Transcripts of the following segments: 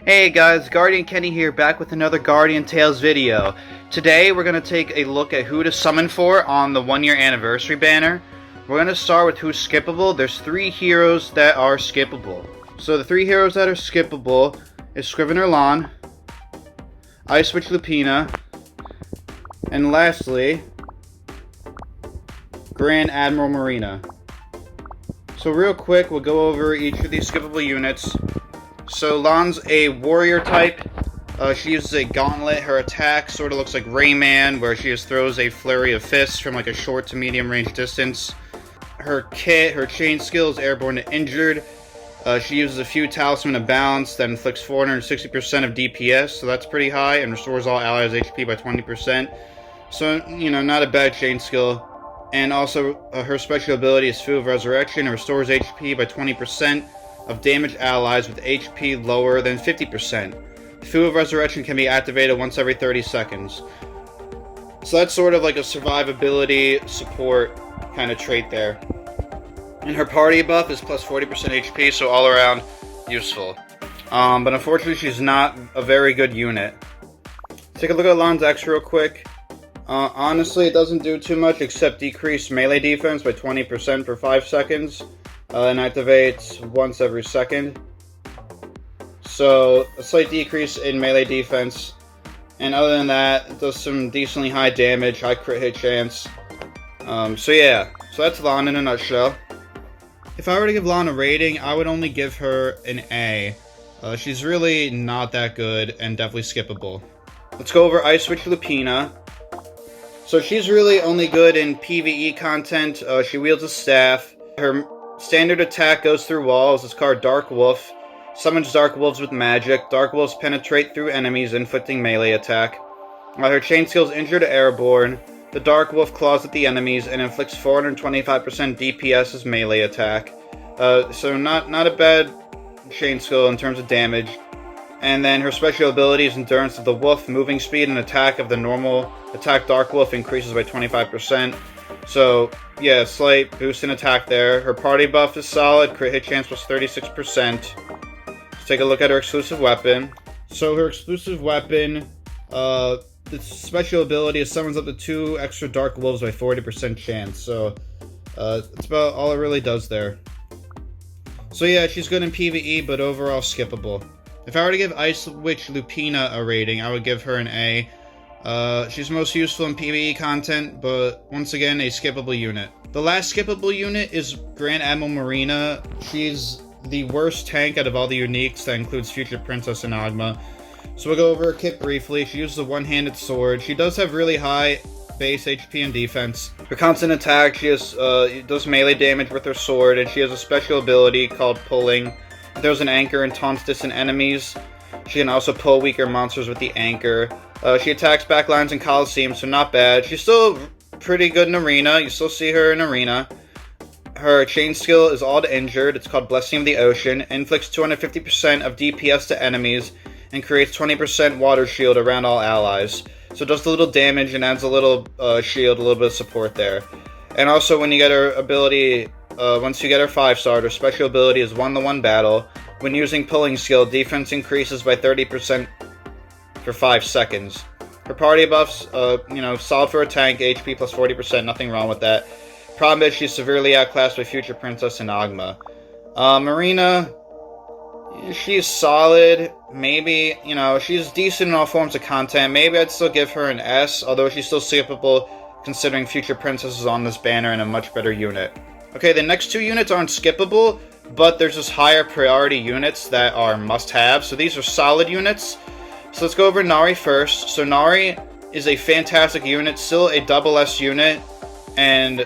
Hey guys, Guardian Kenny here, back with another Guardian Tales video. Today we're going to take a look at who to summon for on the 1-year anniversary banner. We're going to start with who's skippable. There's 3 heroes that are skippable. So the 3 heroes that are skippable is Scrivener Lahn, Ice Witch Lupina, and lastly, Grand Admiral Marina. So real quick, we'll go over each of these skippable units. So Lahn's a warrior type. She uses a gauntlet. Her attack sort of looks like Rayman, where she just throws a flurry of fists from like a short to medium range distance. Her kit, her chain skill is airborne to injured. She uses a few Talisman of Balance that inflicts 460% of DPS, so that's pretty high, and restores all allies' HP by 20%. So, you know, not a bad chain skill. And also, her special ability is Food of Resurrection. It restores HP by 20% of damaged allies with HP lower than 50%. Food of Resurrection can be activated once every 30 seconds. So that's sort of like a survivability support kind of trait there. And her party buff is plus 40% HP, so all around useful. But unfortunately, she's not a very good unit. Take a look at Lahn's X real quick. Honestly, it doesn't do too much except decrease melee defense by 20% for 5 seconds. And activates once every second. So, a slight decrease in melee defense. And other than that, it does some decently high damage, high crit hit chance. So yeah, so that's Lahn in a nutshell. If I were to give Lahn a rating, I would only give her an A. She's really not that good and definitely skippable. Let's go over Ice Witch Lupina. So she's really only good in PvE content. She wields a staff. Her standard attack goes through walls. It's called Dark Wolf. Summons Dark Wolves with magic. Dark Wolves penetrate through enemies, inflicting melee attack. Her chain skill is injured to airborne. The Dark Wolf claws at the enemies and inflicts 425% DPS as melee attack. So not a bad chain skill in terms of damage. And then her special ability is Endurance of the Wolf. Moving speed and attack of the normal attack Dark Wolf increases by 25%. So, yeah, slight boost in attack there. Her party buff is solid. Crit hit chance was 36%. Let's take a look at her exclusive weapon. So her exclusive weapon, its special ability is summons up to 2 extra Dark Wolves by 40% chance. So, that's about all it really does there. So yeah, she's good in PvE, but overall skippable. If I were to give Ice Witch Lupina a rating, I would give her an A. She's most useful in PvE content, but once again, a skippable unit. The last skippable unit is Grand Admiral Marina. She's the worst tank out of all the uniques. That includes Future Princess and Agma. So we'll go over her kit briefly. She uses a one-handed sword. She does have really high base HP and defense. Her constant attack, she does melee damage with her sword, and she has a special ability called Pulling. There's an anchor and taunts distant enemies. She can also pull weaker monsters with the anchor. She attacks backlines in Colosseum, so not bad. She's still pretty good in Arena. You still see her in Arena. Her chain skill is all to injured. It's called Blessing of the Ocean. Inflicts 250% of DPS to enemies and creates 20% water shield around all allies. So it does a little damage and adds a little shield, a little bit of support there. And also when you get her ability, once you get her 5-star, her special ability is 1-to-1 battle. When using Pulling skill, defense increases by 30% for 5 seconds. Her party buffs, solid for a tank, HP plus 40%, nothing wrong with that. Problem is she's severely outclassed by Future Princess and Agma. Marina, she's solid. Maybe, she's decent in all forms of content. Maybe I'd still give her an S, although she's still skippable considering Future Princess is on this banner and a much better unit. Okay, the next 2 units aren't skippable, but there's just higher priority units that are must-have. So these are solid units. So let's go over Nari first. So Nari is a fantastic unit, still a double S unit, and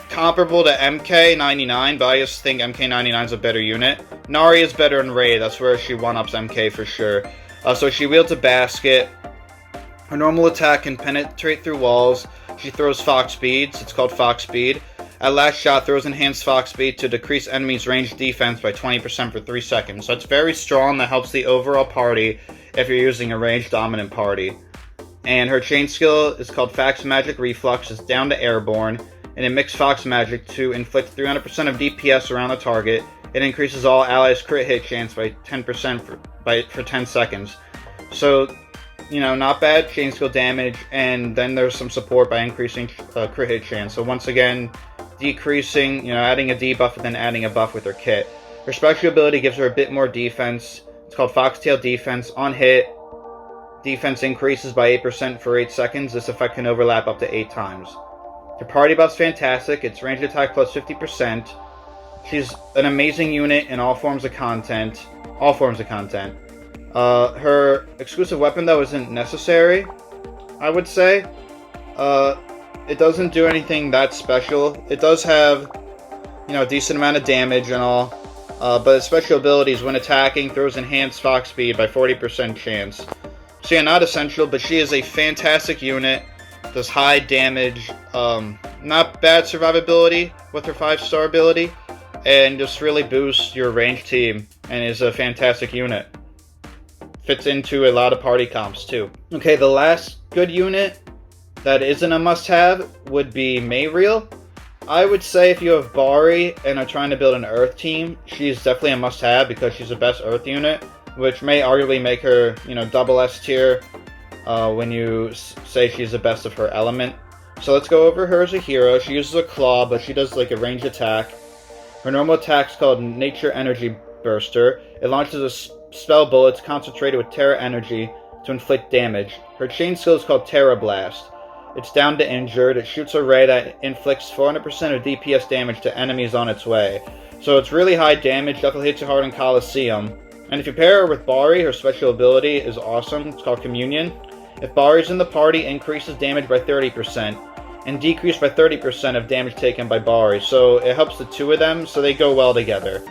comparable to MK99, but I just think MK99 is a better unit. Nari is better in Raid, that's where she one-ups MK for sure. So she wields a basket. Her normal attack can penetrate through walls. She throws Fox Speeds, it's called Fox Speed. At last shot, throws enhanced Fox Speed to decrease enemies' range defense by 20% for 3 seconds. So it's very strong, that helps the overall party if you're using a range dominant party. And her chain skill is called Fax Magic Reflux. It's down to airborne, and it mixed Fox Magic to inflict 300% of DPS around the target. It increases all allies' crit hit chance by 10% for 10 seconds. So, not bad chain skill damage, and then there's some support by increasing crit hit chance. So once again, decreasing, adding a debuff and then adding a buff with her kit. Her special ability gives her a bit more defense. It's called Foxtail Defense. On hit, defense increases by 8% for 8 seconds. This effect can overlap up to 8 times. Her party buff's fantastic. It's range attack plus 50%. She's an amazing unit in all forms of content. Her exclusive weapon, though, isn't necessary, I would say. It doesn't do anything that special. It does have, a decent amount of damage and all. But its special abilities, when attacking, throws enhanced Fox speed by 40% chance. So yeah, not essential, but she is a fantastic unit. Does high damage, not bad survivability with her 5-star ability, and just really boosts your ranged team, and is a fantastic unit. Fits into a lot of party comps too. Okay, the last good unit that isn't a must-have would be Mayriel. I would say if you have Bari and are trying to build an Earth team, she's definitely a must-have because she's the best Earth unit, which may arguably make her, double S tier when you say she's the best of her element. So let's go over her as a hero. She uses a claw, but she does like a range attack. Her normal attack is called Nature Energy Burster. It launches a spell bullets concentrated with Terra Energy to inflict damage. Her chain skill is called Terra Blast. It's down to injured. It shoots a ray that inflicts 400% of DPS damage to enemies on its way. So it's really high damage, definitely hits you hard in Colosseum. And if you pair her with Bari, her special ability is awesome. It's called Communion. If Bari's in the party, increases damage by 30%, and decrease by 30% of damage taken by Bari. So it helps the two of them, so they go well together.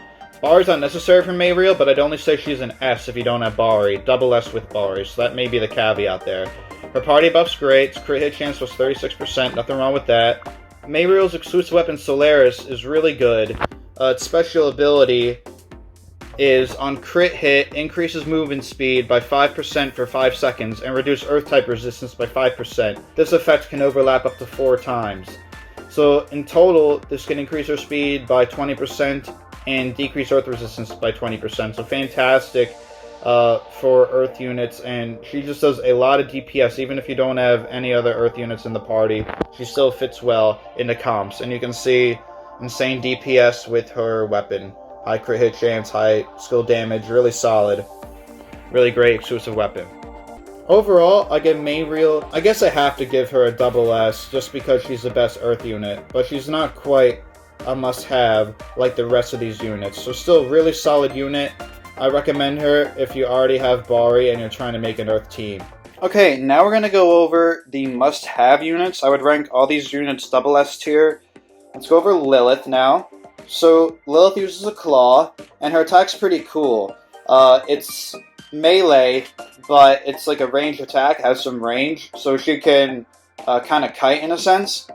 Bari's not necessary for Mayriel, but I'd only say she's an S if you don't have Bari. Double S with Bari, so that may be the caveat there. Her party buff's great. Its crit hit chance was 36%, nothing wrong with that. Mayriel's exclusive weapon Solaris is really good. Its special ability is on crit hit, increases movement speed by 5% for 5 seconds, and reduce Earth-type resistance by 5%. This effect can overlap up to 4 times. So in total, this can increase her speed by 20% and decrease Earth resistance by 20%. So fantastic for Earth units, and she just does a lot of DPS. Even if you don't have any other Earth units in the party, she still fits well into comps. And you can see insane DPS with her weapon. High crit hit chance, high skill damage, really solid. Really great exclusive weapon. Overall, I give Mayriel, I guess I have to give her a double S just because she's the best Earth unit, but she's not quite a must-have like the rest of these units. So still really solid unit. I recommend her if you already have Bari and you're trying to make an Earth team. Okay, now we're going to go over the must-have units. I would rank all these units double S tier. Let's go over Lilith now. So, Lilith uses a claw, and her attack's pretty cool. It's melee, but it's like a ranged attack, has some range, so she can kind of kite in a sense.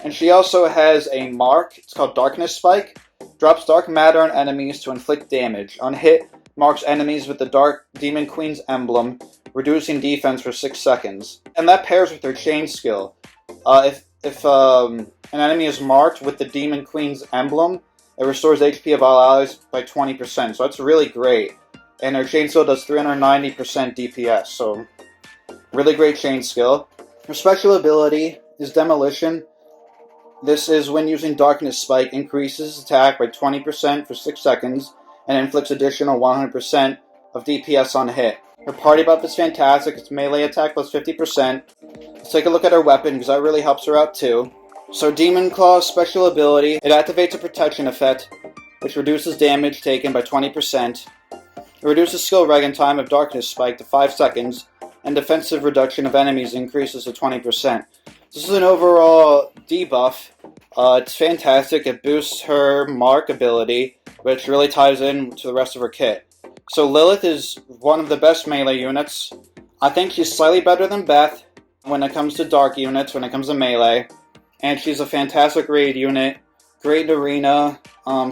And she also has a mark, it's called Darkness Spike. Drops dark matter on enemies to inflict damage. On hit, marks enemies with the Dark Demon Queen's emblem, reducing defense for 6 seconds. And that pairs with her chain skill. If an enemy is marked with the Demon Queen's emblem, it restores HP of all allies by 20%, so that's really great. And her chain skill does 390% DPS, so really great chain skill. Her special ability is Demolition. This is when using Darkness Spike, increases attack by 20% for 6 seconds, and inflicts additional 100% of DPS on hit. Her party buff is fantastic, it's melee attack plus 50%. Let's take a look at her weapon, because that really helps her out too. So Demon Claw's special ability, it activates a protection effect, which reduces damage taken by 20%. It reduces skill regen time of Darkness Spike to 5 seconds, and defensive reduction of enemies increases to 20%. This is an overall debuff. It's fantastic, it boosts her mark ability, which really ties in to the rest of her kit. So Lilith is one of the best melee units. I think she's slightly better than Beth when it comes to dark units, when it comes to melee. And she's a fantastic raid unit, great in Erina,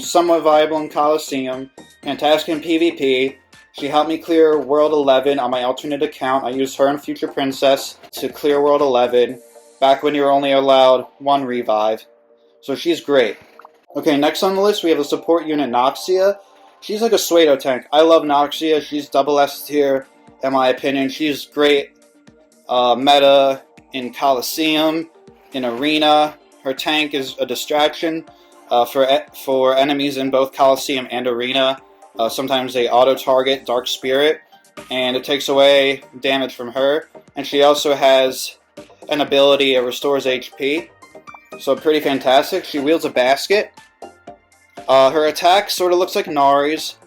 somewhat viable in Colosseum, fantastic in PvP. She helped me clear World 11 on my alternate account. I used her and Future Princess to clear World 11, back when you were only allowed 1 revive. So she's great. Okay, next on the list we have the support unit Noxia. she's like a Suedo tank. I love Noxia. She's double S tier, in my opinion. She's great meta in Colosseum, in Erina. Her tank is a distraction for enemies in both Colosseum and Erina. Sometimes they auto-target Dark Spirit, and it takes away damage from her. And she also has an ability that restores HP, so pretty fantastic. She wields a basket. Her attack sort of looks like Nari's.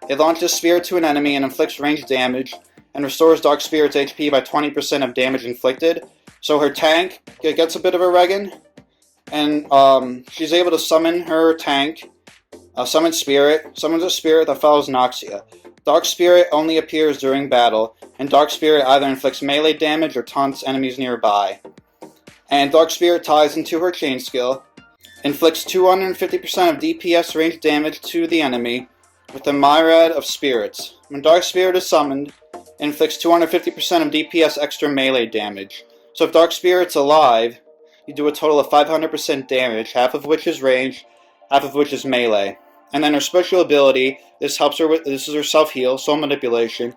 It launches Spirit to an enemy and inflicts ranged damage, and restores Dark Spirit's HP by 20% of damage inflicted. So her tank gets a bit of a Regan, and she's able to summon her tank, summons a spirit that follows Noxia. Dark Spirit only appears during battle, and Dark Spirit either inflicts melee damage or taunts enemies nearby. And Dark Spirit ties into her chain skill, inflicts 250% of DPS range damage to the enemy with a myriad of spirits. When Dark Spirit is summoned, it inflicts 250% of DPS extra melee damage. So if Dark Spirit's alive, you do a total of 500% damage, half of which is range, half of which is melee. And then her special ability, this is her self-heal, Soul Manipulation,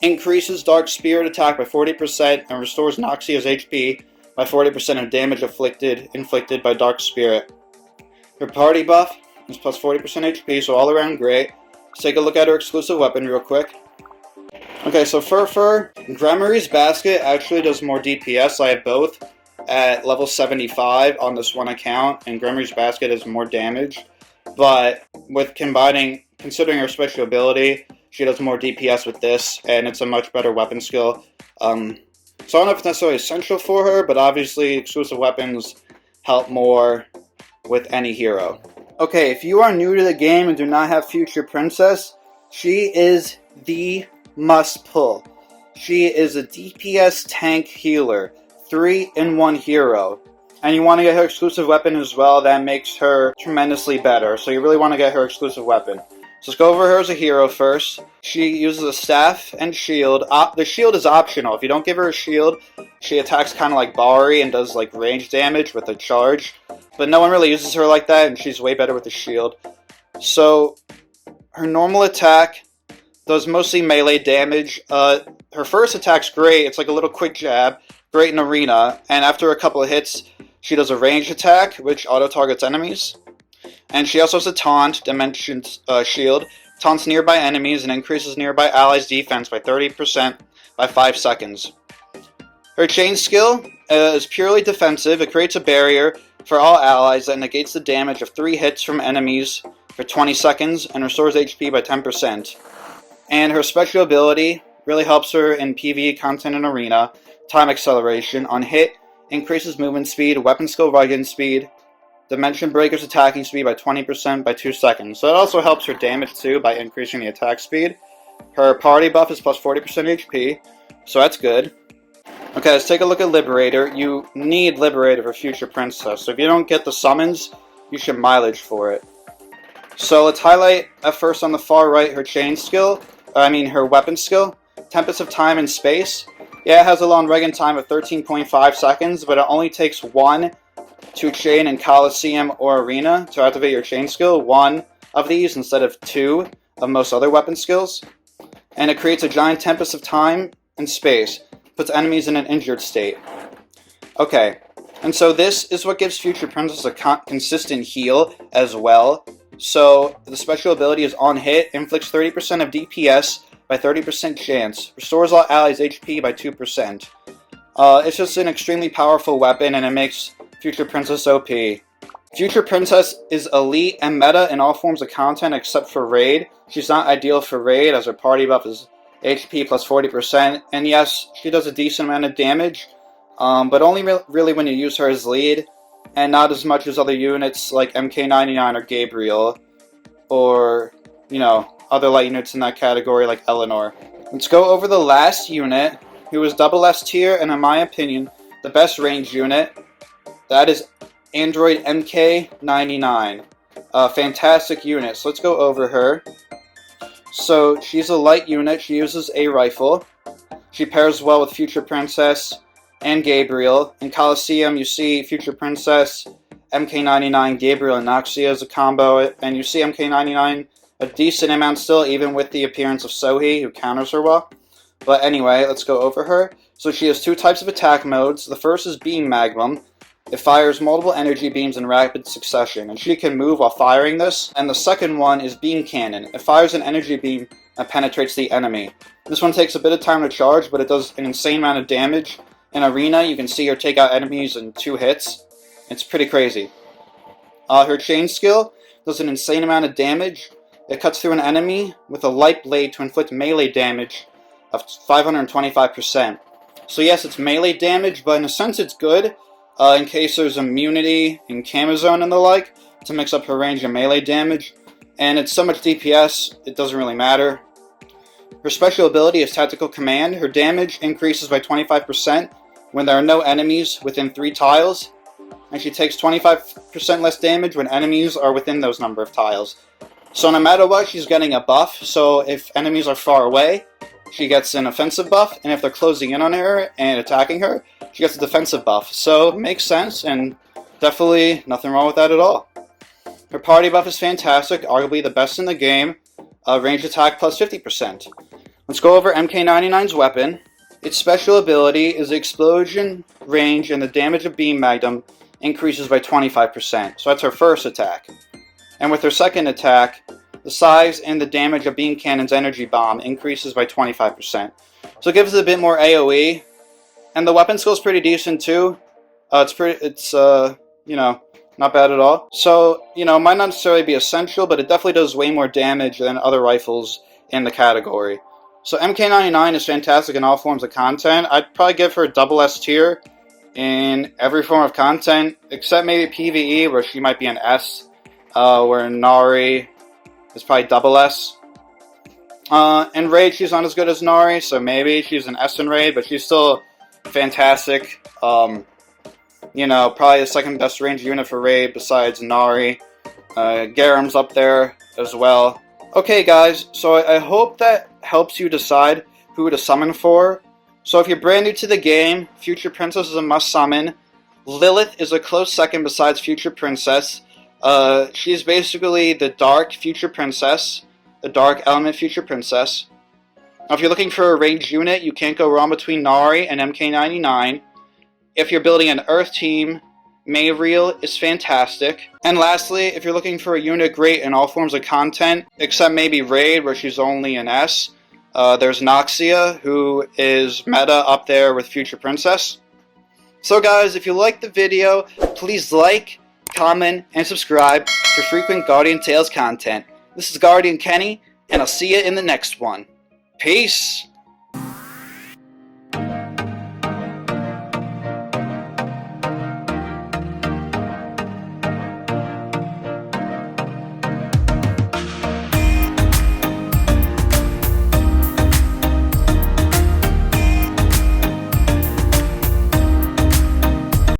increases Dark Spirit attack by 40% and restores Noxia's HP by 40% of damage inflicted by Dark Spirit. Her party buff is plus 40% HP, so all around great. Let's take a look at her exclusive weapon real quick. Okay, so for Gremory's Basket actually does more DPS. I have both at level 75 on this one account, and Gremory's Basket has more damage. But with considering her special ability, she does more DPS with this, and it's a much better weapon skill. So I don't know if it's necessarily essential for her, but obviously exclusive weapons help more with any hero. Okay, if you are new to the game and do not have Future Princess, she is the must-pull. She is a DPS tank healer, 3-in-1 hero. And you want to get her exclusive weapon as well, that makes her tremendously better. So you really want to get her exclusive weapon. So let's go over her as a hero first. She uses a staff and shield. The shield is optional. If you don't give her a shield, she attacks kind of like Bari and does like range damage with a charge. But no one really uses her like that, and she's way better with the shield. So her normal attack does mostly melee damage. Her first attack's great. It's like a little quick jab. Great in Arena. And after a couple of hits, she does a ranged attack, which auto-targets enemies. And she also has a taunt, Dimension Shield. Taunts nearby enemies and increases nearby allies' defense by 30% by 5 seconds. Her chain skill is purely defensive. It creates a barrier for all allies that negates the damage of 3 hits from enemies for 20 seconds and restores HP by 10%. And her special ability really helps her in PvE content in Arena. Time Acceleration. On hit, increases movement speed, weapon skill regen speed, Dimension Breaker's attacking speed by 20% by 2 seconds. So it also helps her damage too by increasing the attack speed. Her party buff is plus 40% HP, so that's good. Okay, let's take a look at Liberator. You need Liberator for Future Princess, so if you don't get the summons, you should mileage for it. So let's highlight at first on the far right her her weapon skill. Tempest of Time and Space. Yeah, it has a long regen time of 13.5 seconds, but it only takes 1 to chain in Colosseum or Arena to activate your chain skill. 1 of these instead of 2 of most other weapon skills. And it creates a giant Tempest of Time and Space. Puts enemies in an injured state. Okay, and so this is what gives Future Princess a consistent heal as well. So the special ability is on hit, inflicts 30% of DPS by 30% chance, restores all allies' HP by 2%. It's just an extremely powerful weapon, and it makes Future Princess OP. Future Princess is elite and meta in all forms of content except for Raid. She's not ideal for Raid, as her party buff is HP plus 40%, and yes, she does a decent amount of damage, but only really when you use her as lead, and not as much as other units like MK99 or Gabriel, or, other light units in that category like Eleanor. Let's go over the last unit, who is double S tier, and in my opinion, the best range unit. That is Android MK99. A fantastic unit, so let's go over her. So, she's a light unit, she uses a rifle. She pairs well with Future Princess and Gabriel. In Colosseum, you see Future Princess, MK99, Gabriel, and Noxia as a combo, and you see MK99 a decent amount still, even with the appearance of Sohee, who counters her well. But anyway, let's go over her. So she has 2 types of attack modes. The first is Beam Magnum. It fires multiple energy beams in rapid succession, and she can move while firing this. And the second one is Beam Cannon. It fires an energy beam that penetrates the enemy. This one takes a bit of time to charge, but it does an insane amount of damage. In Erina, you can see her take out enemies in 2 hits. It's pretty crazy. Her chain skill does an insane amount of damage. It cuts through an enemy with a light blade to inflict melee damage of 525%. So yes, it's melee damage, but in a sense it's good, in case there's immunity in Camazone and the like, to mix up her range of melee damage. And it's so much DPS, it doesn't really matter. Her special ability is Tactical Command. Her damage increases by 25% when there are no enemies within 3 tiles, and she takes 25% less damage when enemies are within those number of tiles. So no matter what, she's getting a buff. So if enemies are far away, she gets an offensive buff, and if they're closing in on her and attacking her, she gets a defensive buff. So it makes sense, and definitely nothing wrong with that at all. Her party buff is fantastic, arguably the best in the game. Range attack plus 50%. Let's go over MK99's weapon. Its special ability is the explosion range and the damage of Beam Magnum increases by 25%. So that's her first attack. And with her second attack, the size and the damage of Beam Cannon's energy bomb increases by 25%. So it gives it a bit more AoE. And the weapon skill is pretty decent too. It's not bad at all. So, might not necessarily be essential, but it definitely does way more damage than other rifles in the category. So MK99 is fantastic in all forms of content. I'd probably give her a double S tier in every form of content, except maybe PvE, where she might be an S, where Nari is probably double S. In Raid, she's not as good as Nari, so maybe she's an S in Raid, but she's still fantastic. Probably the second best range unit for Raid besides Nari. Garam's up there as well. Okay guys, so I hope that helps you decide who to summon for. So if you're brand new to the game, Future Princess is a must summon. Lilith is a close second besides Future Princess. She's basically the Dark Future Princess, the Dark Element Future Princess. Now if you're looking for a ranged unit, you can't go wrong between Nari and MK99. If you're building an Earth team, Mayriel is fantastic. And lastly, if you're looking for a unit great in all forms of content, except maybe Raid, where she's only an S, there's Noxia, who is meta up there with Future Princess. So guys, if you liked the video, please like, comment, and subscribe for frequent Guardian Tales content. This is Guardian Kenny, and I'll see you in the next one. Peace!